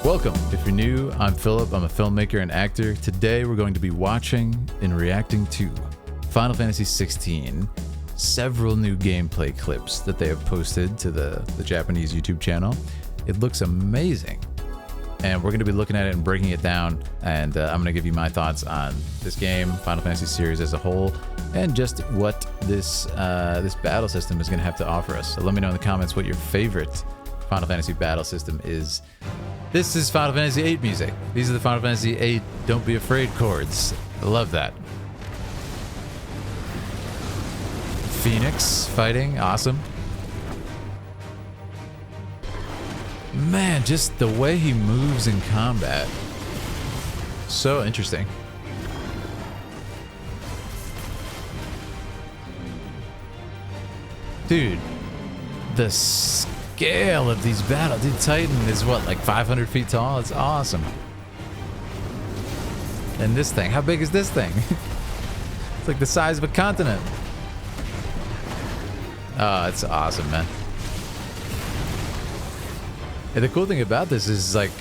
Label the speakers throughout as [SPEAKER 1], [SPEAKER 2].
[SPEAKER 1] Welcome. If you're new, I'm Philip. I'm a filmmaker and actor. Today we're going to be watching and reacting to Final Fantasy XVI. Several new gameplay clips that they have posted to the Japanese YouTube channel. It looks amazing. And we're going to be looking at it and breaking it down. And I'm going to give you my thoughts on this game, Final Fantasy series as a whole, and just what this battle system is going to have to offer us. So let me know in the comments what your favorite Final Fantasy battle system is. This is Final Fantasy VIII music. These are the Final Fantasy VIII Don't Be Afraid chords. I love that. Phoenix fighting, awesome. Man, just the way he moves in combat. So interesting. Dude, the scale of these battles. Dude, Titan is what, like 500 feet tall? It's awesome. And this thing, how big is this thing? It's like the size of a continent. Oh, it's awesome, man. And the cool thing about this is, like,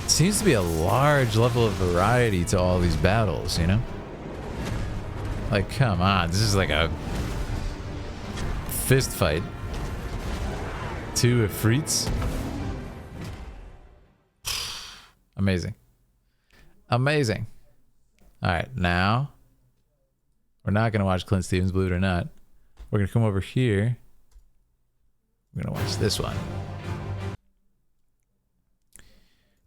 [SPEAKER 1] seems to be a large level of variety to all these battles, you know? Like, come on, this is like a fist fight. Two Ifrits. Amazing. Amazing. Alright, now we're not gonna watch Clint Stevens, believe it or not. We're gonna come over here. We're gonna watch this one.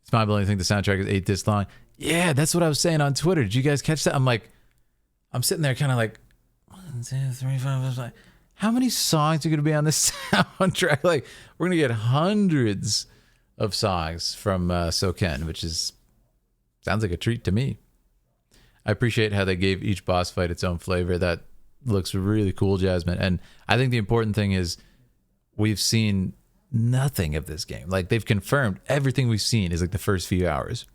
[SPEAKER 1] It's mind-blowing to think the soundtrack is 8 discs long. Yeah, that's what I was saying on Twitter. Did you guys catch that? I'm sitting there kind of like, 1, 2, 3, 4, 5. How many songs are going to be on this soundtrack? Like, we're going to get hundreds of songs from Soken, which sounds like a treat to me. I appreciate how they gave each boss fight its own flavor. That looks really cool, Jasmine. And I think the important thing is we've seen nothing of this game. Like, they've confirmed everything we've seen is like the first few hours.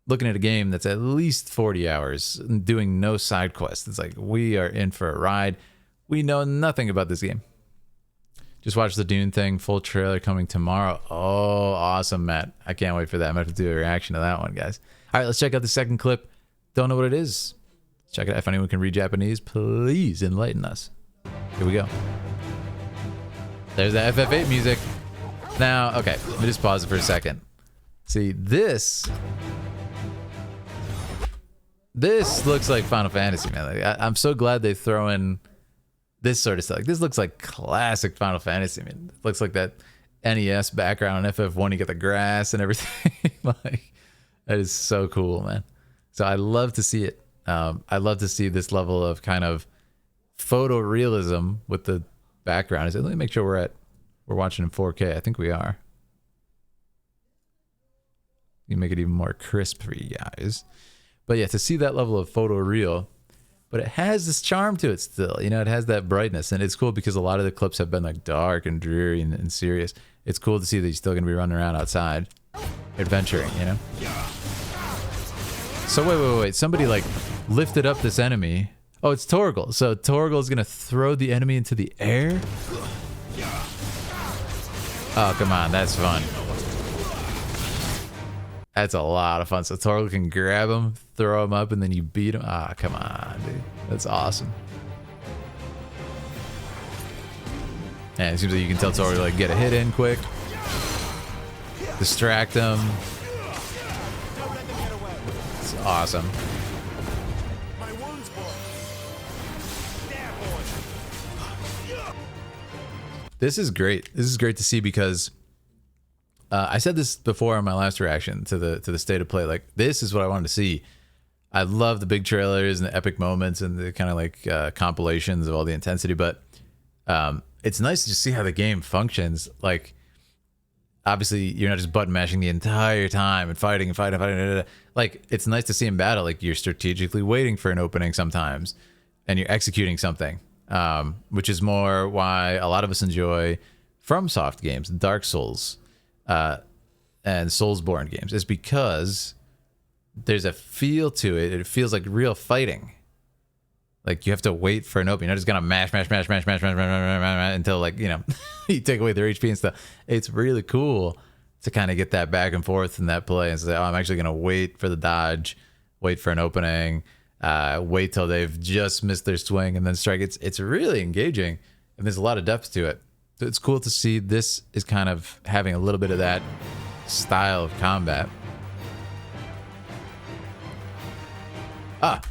[SPEAKER 1] Looking at a game that's at least 40 hours and doing no side quests. It's like, we are in for a ride. We know nothing about this game. Just watched the Dune thing, full trailer coming tomorrow. Oh, awesome, Matt. I can't wait for that. I'm going to have to do a reaction to that one, guys. All right, let's check out the second clip. Don't know what it is. Let's check it out. If anyone can read Japanese, please enlighten us. Here we go. There's the FF8 music. Now, okay, let me just pause it for a second. See, this looks like Final Fantasy, man. Like, I'm so glad they throw in this sort of stuff. Like, this looks like classic Final Fantasy, man. It looks like that NES background on FF1. You get the grass and everything. Like, that is so cool, man. So I love to see it. I love to see this level of kind of photorealism with the background. Let me make sure we're watching in 4K. I think we are. You make it even more crisp for you guys. But yeah, to see that level of photoreal, but it has this charm to it still. You know, it has that brightness, and it's cool because a lot of the clips have been like dark and dreary and serious. It's cool to see that he's still gonna be running around outside, adventuring. You know. So wait. Somebody like lifted up this enemy. Oh, it's Torgal. So Torgal is going to throw the enemy into the air? Oh, come on. That's fun. That's a lot of fun. So Torgal can grab him, throw him up, and then you beat him. Ah, come on, dude. That's awesome. And it seems like you can tell Torgal like get a hit in quick. Distract him. It's awesome. This is great. This is great to see because I said this before in my last reaction to the state of play. Like, this is what I wanted to see. I love the big trailers and the epic moments and the kind of like compilations of all the intensity, but it's nice to just see how the game functions. Like, obviously, you're not just button mashing the entire time and fighting. Like, it's nice to see in battle. Like, you're strategically waiting for an opening sometimes, and you're executing something. Which is more why a lot of us enjoy FromSoft games, Dark Souls, and Soulsborne games, is because there's a feel to it. It feels like real fighting. Like, you have to wait for an opening. You're not just gonna mash until, like, you know, you take away their HP and stuff. It's really cool to kind of get that back and forth in that play and say, oh, I'm actually going to wait for the dodge, wait for an opening, wait till they've just missed their swing and then strike. It's really engaging, and there's a lot of depth to it. So it's cool to see this is kind of having a little bit of that style of combat.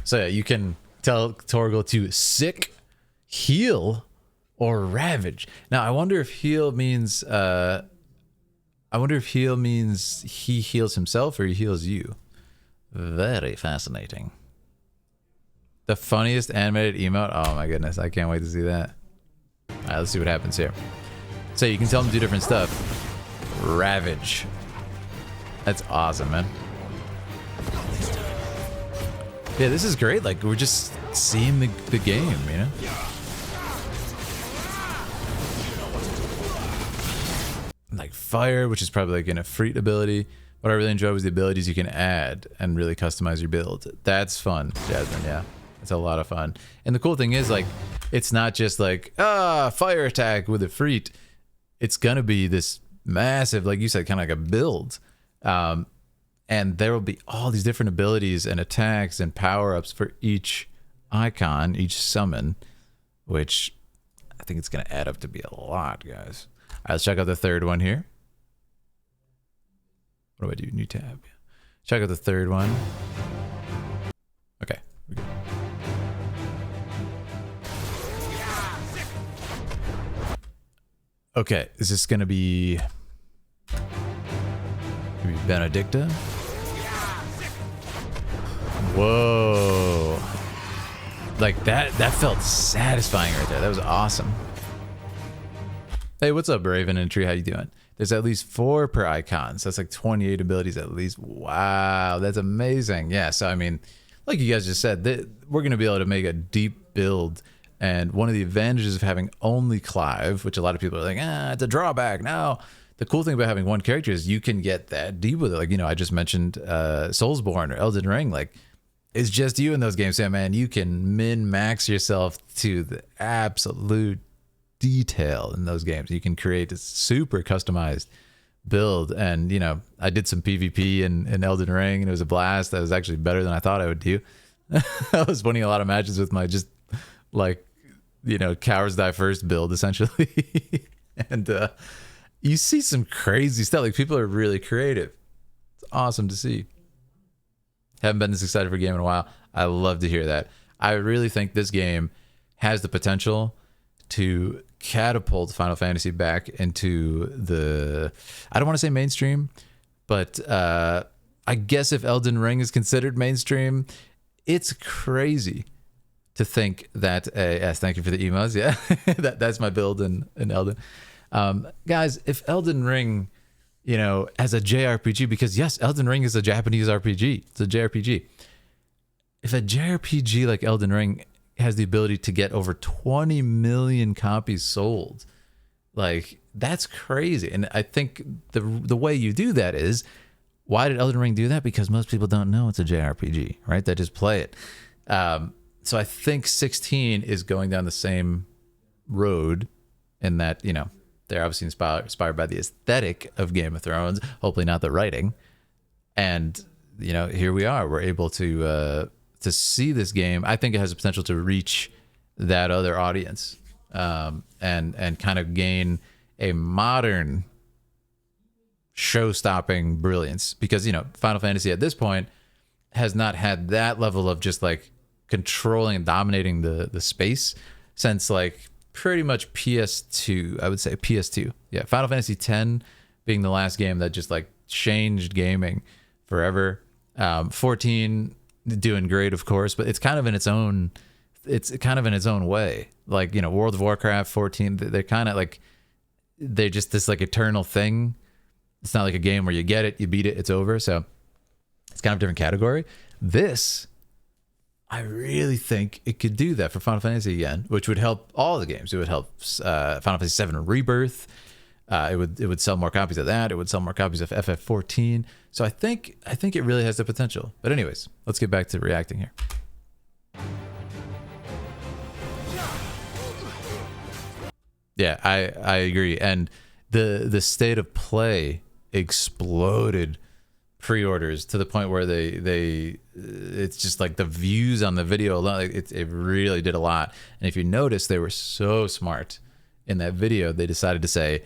[SPEAKER 1] So yeah, you can tell Torgal to sick, heal, or ravage. Now I wonder if heal means he heals himself or he heals you. Very fascinating. The funniest animated emote. Oh my goodness, I can't wait to see that. All right, let's see what happens here. So you can tell him to do different stuff. Ravage. That's awesome, man. Yeah, this is great. Like, we're just seeing the game, you know? Like fire, which is probably like an Efreet ability. What I really enjoyed was the abilities you can add and really customize your build. That's fun, Jasmine, yeah. It's a lot of fun. And the cool thing is, like, it's not just like, fire attack with Efreet. It's gonna be this massive, like you said, kind of like a build. And there will be all these different abilities and attacks and power-ups for each icon, each summon, which I think it's going to add up to be a lot, guys. All right, let's check out the third one here. What do I do? New tab. Check out the third one. Okay. Okay, is this going to be Benedicta? Whoa. Like that felt satisfying right there. That was awesome. Hey, what's up, Raven and Tree? How you doing? There's at least 4 per icon, so that's like 28 abilities at least. Wow, that's amazing. Yeah, so I mean, like you guys just said, we're going to be able to make a deep build, and one of the advantages of having only Clive, which a lot of people are like, it's a drawback. No, the cool thing about having one character is you can get that deep with it. Like, you know, I just mentioned Soulsborne or Elden Ring. Like, it's just you in those games. Yeah, man, you can min-max yourself to the absolute detail in those games. You can create a super customized build. And, you know, I did some PvP in Elden Ring, and it was a blast. That was actually better than I thought I would do. I was winning a lot of matches with my just, like, you know, cowards die first build, essentially. And you see some crazy stuff. Like, people are really creative. It's awesome to see. Haven't been this excited for a game in a while. I love to hear that. I really think this game has the potential to catapult Final Fantasy back into the, I don't want to say mainstream, but I guess if Elden Ring is considered mainstream, it's crazy to think that yes, thank you for the emos. Yeah, that's my build in Elden. Guys, if Elden Ring, you know, as a JRPG, because yes, Elden Ring is a Japanese RPG. It's a JRPG. If a JRPG like Elden Ring has the ability to get over 20 million copies sold, like, that's crazy. And I think the way you do that is, why did Elden Ring do that? Because most people don't know it's a JRPG, right? They just play it. So I think 16 is going down the same road in that, you know, they're obviously inspired by the aesthetic of Game of Thrones, hopefully not the writing. And, you know, here we are. We're able to see this game. I think it has the potential to reach that other audience, and kind of gain a modern show-stopping brilliance. Because, you know, Final Fantasy at this point has not had that level of just like controlling and dominating the space since like pretty much PS2. I would say PS2. Yeah, Final Fantasy X being the last game that just like changed gaming forever. 14 doing great, of course, but it's kind of in its own way. Like, you know, World of Warcraft 14, they're kind of like, they're just this like eternal thing. It's not like a game where you get it, you beat it, it's over. So it's kind of a different category. This, I really think it could do that for Final Fantasy again, which would help all the games. It would help Final Fantasy VII Rebirth. It would sell more copies of that. It would sell more copies of FF14. So I think it really has the potential. But anyways, let's get back to reacting here. Yeah, I agree. And the state of play exploded pre-orders to the point where it's just like the views on the video alone, like it really did a lot. And if you notice, they were so smart in that video. They decided to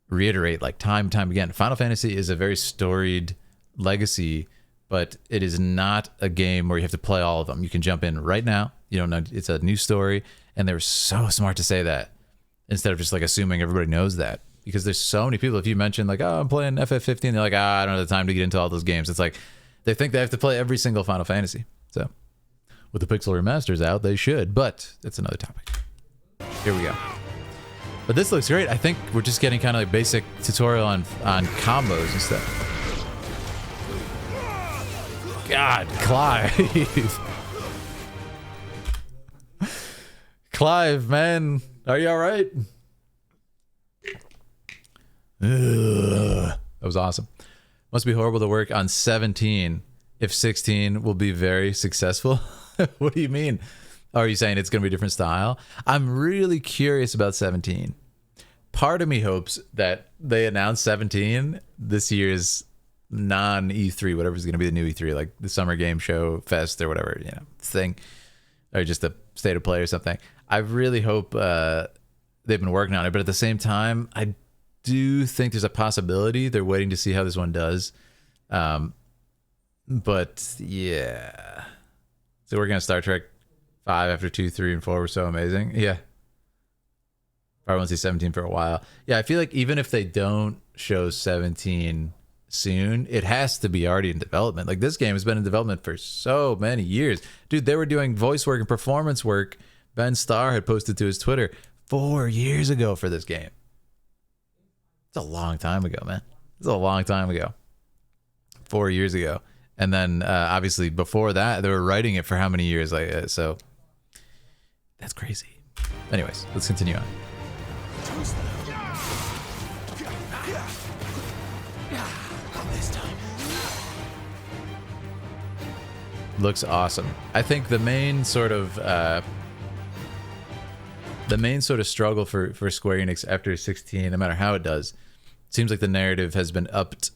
[SPEAKER 1] reiterate like time and time again, Final Fantasy is a very storied legacy, but it is not a game where you have to play all of them. You can jump in right now. You don't know, it's a new story. And they were so smart to say that instead of just like assuming everybody knows that. Because there's so many people, if you mention like, oh, I'm playing FF15, they're like, I don't have the time to get into all those games. It's like, they think they have to play every single Final Fantasy. So, with the Pixel remasters out, they should, but that's another topic. Here we go. But this looks great. I think we're just getting kind of like basic tutorial on combos and stuff. God, Clive. Clive, man, are you all right? Ugh. That was awesome. Must be horrible to work on 17 if 16 will be very successful. What do you mean? Are you saying it's going to be a different style? I'm really curious about 17. Part of me hopes that they announce 17 this year's non-E3, whatever's going to be the new E3, like the Summer Game Show Fest or whatever, thing, or just a State of Play or something. I really hope they've been working on it, but at the same time, I do think there's a possibility they're waiting to see how this one does. But yeah. So we're going to Star Trek 5 after 2, 3, and 4 were so amazing. Yeah. Probably won't see 17 for a while. Yeah, I feel like even if they don't show 17 soon, it has to be already in development. Like, this game has been in development for so many years. Dude, they were doing voice work and performance work. Ben Starr had posted to his Twitter 4 years ago for this game. It's a long time ago, man. It's a long time ago. 4 years ago. And then obviously before that, they were writing it for how many years? Like, so that's crazy. Anyways, let's continue on. Looks awesome. I think the main sort of struggle for Square Enix after 16, no matter how it does, seems like the narrative has been upped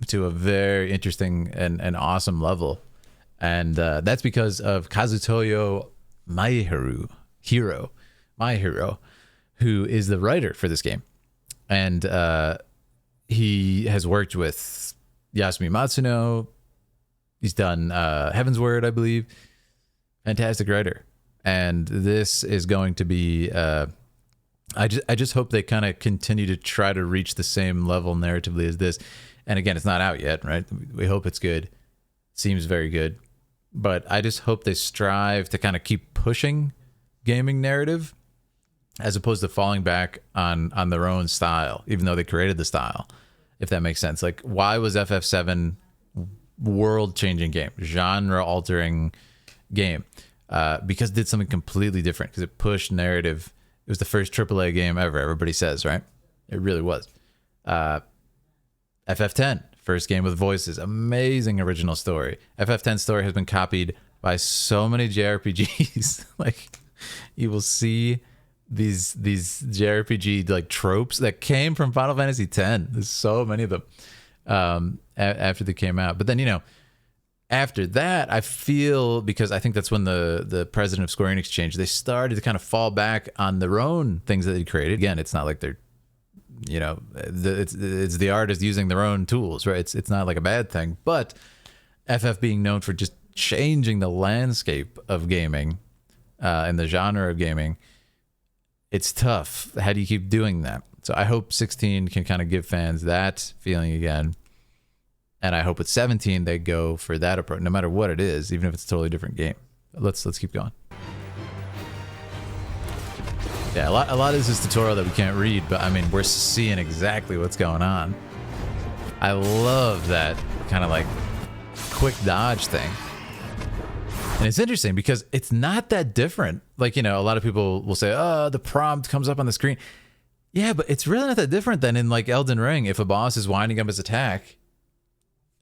[SPEAKER 1] to a very interesting and awesome level. And that's because of Kazutoyo Maehiro, who is the writer for this game. And he has worked with Yasumi Matsuno. He's done Heaven's Word, I believe. Fantastic writer. And this is going to be... I just hope they kind of continue to try to reach the same level narratively as this. And again, it's not out yet, right? We hope it's good. Seems very good. But I just hope they strive to kind of keep pushing gaming narrative as opposed to falling back on their own style, even though they created the style, if that makes sense. Like, why was FF7 world-changing game, genre-altering game? Because it did something completely different, because it pushed narrative. It was the first AAA game ever, everybody says, right? It really was. FF10, first game with voices, amazing original story. FF10 story has been copied by so many JRPGs. Like, you will see these JRPG like tropes that came from Final Fantasy X. There's so many of them after they came out. But then, after that, I feel, because I think that's when the president of Square Enix changed, they started to kind of fall back on their own things that they created. Again, it's not like they're, it's the artist using their own tools, right? It's not like a bad thing. But FF being known for just changing the landscape of gaming and the genre of gaming, it's tough. How do you keep doing that? So I hope 16 can kind of give fans that feeling again. And I hope with 17 they go for that approach, no matter what it is, even if it's a totally different game. Let's keep going. Yeah, a lot of this is tutorial that we can't read, but I mean, we're seeing exactly what's going on. I love that kind of like quick dodge thing. And it's interesting because it's not that different. Like, a lot of people will say, oh, the prompt comes up on the screen. Yeah, but it's really not that different than in like Elden Ring. If a boss is winding up his attack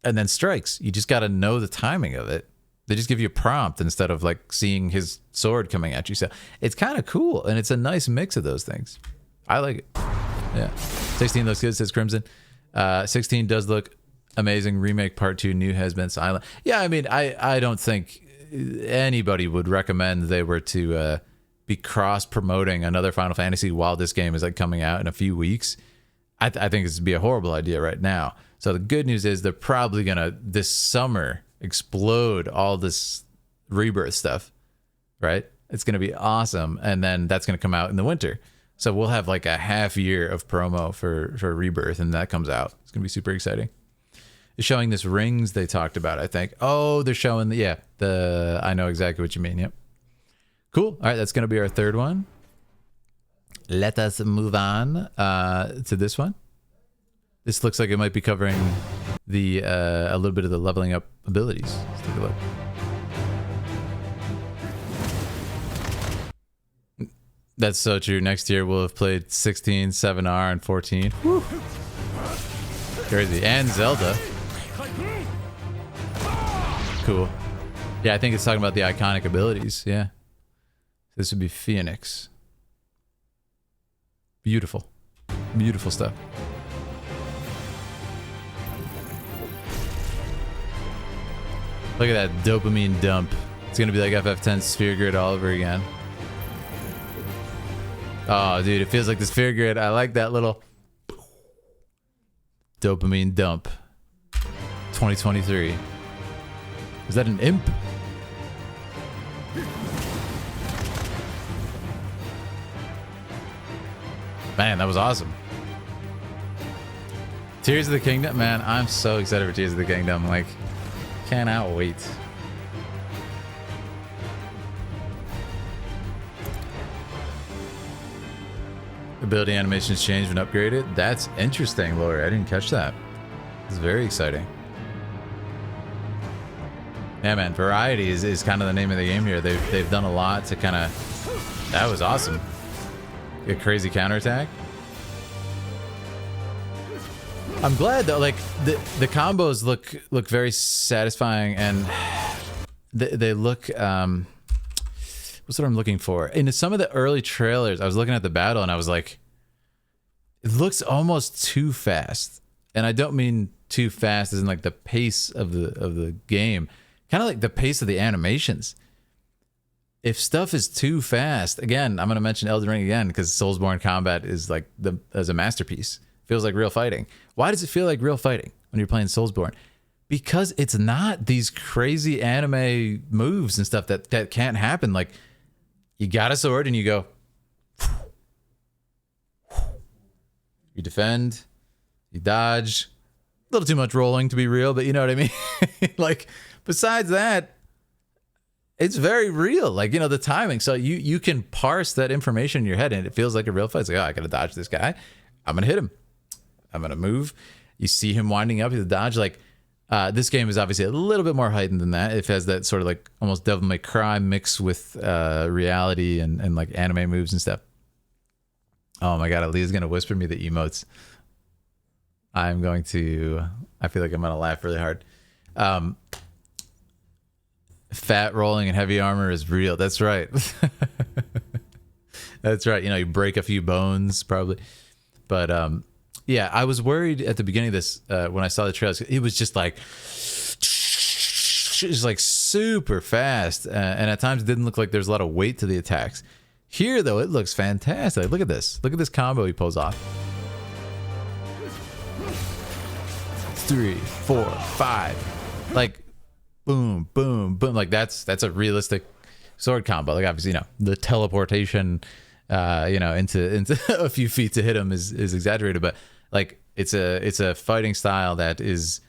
[SPEAKER 1] and then strikes, you just got to know the timing of it. They just give you a prompt instead of like seeing his sword coming at you. So it's kind of cool, and it's a nice mix of those things. I like it. Yeah. 16 looks good, says Crimson. 16 does look amazing. Remake Part 2 new has been silent. Yeah, I mean, I don't think anybody would recommend they were to be cross-promoting another Final Fantasy while this game is like coming out in a few weeks. I think this would be a horrible idea right now. So the good news is they're probably going to, this summer, explode all this Rebirth stuff, right? It's going to be awesome. And then that's going to come out in the winter. So we'll have like a half year of promo for Rebirth, and that comes out. It's going to be super exciting. It's showing this rings they talked about, I think. Oh, they're showing I know exactly what you mean. Yep. Cool. All right, that's going to be our third one. Let us move on to this one. This looks like it might be covering the a little bit of the leveling up abilities. Let's take a look. That's so true. Next year we'll have played 16, 7R, and 14. Woo. Crazy. And Zelda. Cool. Yeah, I think it's talking about the iconic abilities. Yeah. This would be Phoenix. Beautiful. Beautiful stuff. Look at that dopamine dump. It's going to be like FF10 Sphere Grid all over again. Oh, dude, it feels like the Sphere Grid. I like that little dopamine dump. 2023. Is that an imp? Man, that was awesome. Tears of the Kingdom, man, I'm so excited for Tears of the Kingdom. Like, cannot wait. Ability animations changed when upgraded. That's interesting, Lori. I didn't catch that. It's very exciting. Yeah, man, variety is kind of the name of the game here. They've done a lot to kind of... That was awesome. A crazy counterattack. I'm glad though, like the combos look very satisfying, and they look what's what I'm looking for. In some of the early trailers, I was looking at the battle and I was like, it looks almost too fast. And I don't mean too fast as in like the pace of the game, kind of like the pace of the animations. If stuff is too fast, again, I'm going to mention Elden Ring again because Soulsborne combat is like as a masterpiece. Feels like real fighting. Why does it feel like real fighting when you're playing Soulsborne? Because it's not these crazy anime moves and stuff that can't happen. Like, you got a sword and you go, you defend, you dodge. A little too much rolling to be real, but you know what I mean? Like, besides that, it's very real. Like, you know, the timing. So you can parse that information in your head and it feels like a real fight. It's like, oh, I got to dodge this guy. I'm going to hit him. I'm going to move. You see him winding up. You dodge. Like, this game is obviously a little bit more heightened than that. It has that sort of like almost Devil May Cry mix with reality and like anime moves and stuff. Oh my God, Aaliyah's going to whisper me the emotes. I feel like I'm going to laugh really hard. Fat rolling and heavy armor is real. That's right. That's right. You know, you break a few bones probably. But yeah, I was worried at the beginning of this when I saw the trailers. It was just like super fast, and at times it didn't look like there's a lot of weight to the attacks. Here, though, it looks fantastic. Look at this. Look at this combo he pulls off. 3, 4, 5. Like, boom, boom, boom. Like, that's a realistic sword combo. Like, obviously, you know, the teleportation, you know, into a few feet to hit him is exaggerated, but like, it's a fighting style that is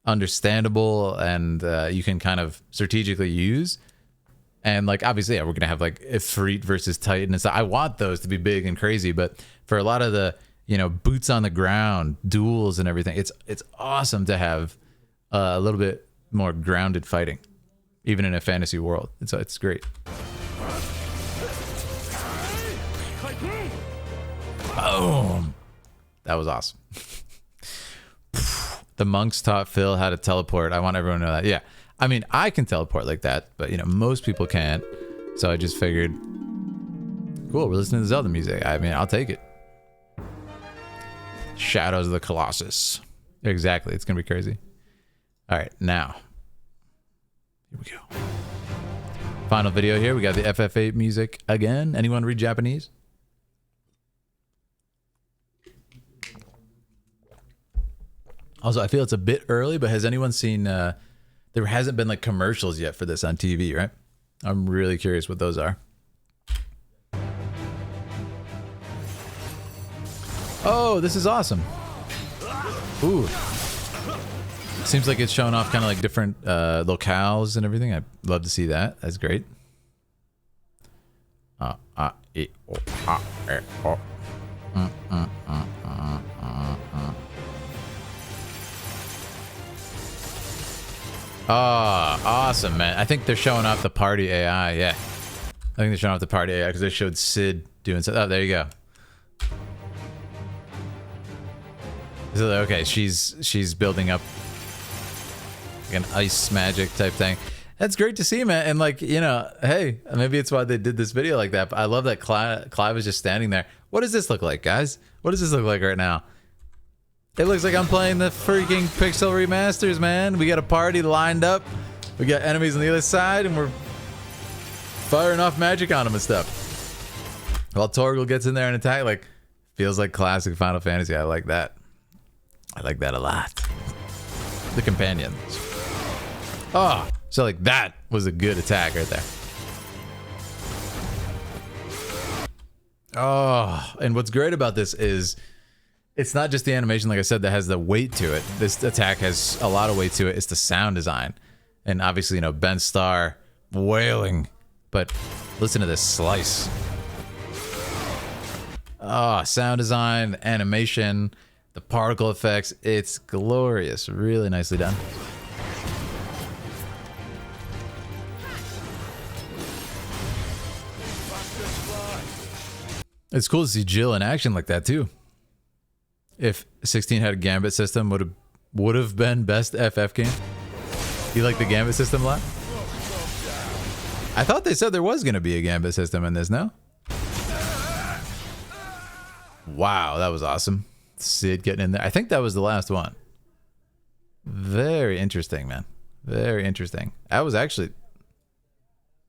[SPEAKER 1] understandable and you can kind of strategically use. And like, obviously, yeah, we're gonna have like Ifrit versus Titan and stuff. I want those to be big and crazy, but for a lot of the, you know, boots on the ground duels and everything, it's awesome to have a little bit more grounded fighting, even in a fantasy world. It's great. Boom! That was awesome. The monks taught Phil how to teleport. I want everyone to know that. Yeah. I mean, I can teleport like that, but, you know, most people can't. So I just figured, cool, we're listening to Zelda music. I mean, I'll take it. Shadows of the Colossus. Exactly. It's going to be crazy. All right, now. Here we go. Final video here. We got the FF8 music again. Anyone read Japanese? Also, I feel it's a bit early, but has anyone seen... there hasn't been like commercials yet for this on TV, right? I'm really curious what those are. Oh, this is awesome. Ooh. Seems like it's showing off kind of like different locales and everything. I'd love to see that. That's great. Oh, awesome, man. I think they're showing off the party AI. Yeah. I think they're showing off the party AI because they showed Sid doing something. Oh, there you go. So, okay, she's building up like an ice magic type thing. That's great to see, man. And like, you know, hey, maybe it's why they did this video like that. But I love that Clive is just standing there. What does this look like, guys? What does this look like right now? It looks like I'm playing the freaking Pixel remasters, man. We got a party lined up. We got enemies on the other side, and we're firing off magic on them and stuff. While Torgal gets in there and attack, like, feels like classic Final Fantasy. I like that. I like that a lot. The companions. Oh, so like that was a good attack right there. Oh, and what's great about this is it's not just the animation, like I said, that has the weight to it. This attack has a lot of weight to it. It's the sound design. And obviously, you know, Ben Starr wailing. But listen to this slice. Oh, sound design, animation, the particle effects. It's glorious. Really nicely done. It's cool to see Jill in action like that too. If 16 had a gambit system, would have been best FF game. You like the gambit system a lot? I thought they said there was going to be a gambit system in this, no? Wow, that was awesome. Sid getting in there. I think that was the last one. Very interesting, man. Very interesting. That was actually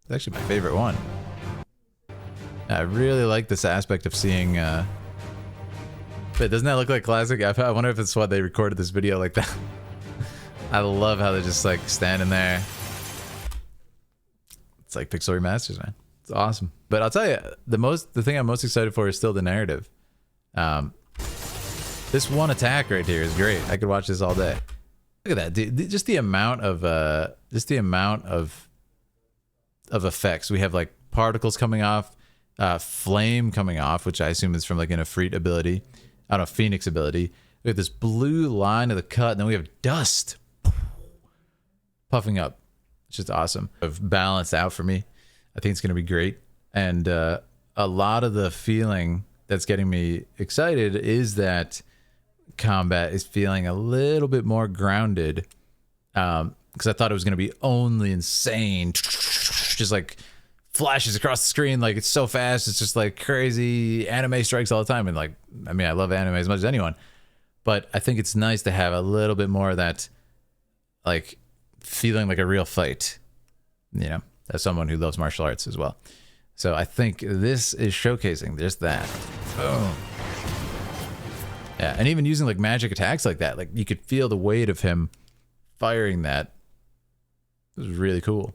[SPEAKER 1] my favorite one. I really like this aspect of seeing but doesn't that look like classic? I wonder if it's why they recorded this video like that. I love how they're just like standing there. It's like Pixel remasters, man. It's awesome. But I'll tell you, the thing I'm most excited for is still the narrative. This one attack right here is great. I could watch this all day. Look at that, dude. Just the amount of effects. We have like particles coming off, flame coming off, which I assume is from like an Ifrit ability. I don't know, Phoenix ability. We have this blue line of the cut, and then we have dust puffing up. It's just awesome. Balanced out for me. I think it's going to be great. And a lot of the feeling that's getting me excited is that combat is feeling a little bit more grounded. Because I thought it was going to be only insane. Just like flashes across the screen, like it's so fast, it's just like crazy anime strikes all the time. And like, I mean, I love anime as much as anyone, but I think it's nice to have a little bit more of that, like feeling like a real fight, you know, as someone who loves martial arts as well. So I think this is showcasing just that. Boom. Yeah, and even using like magic attacks like that, like you could feel the weight of him firing that. It was really cool.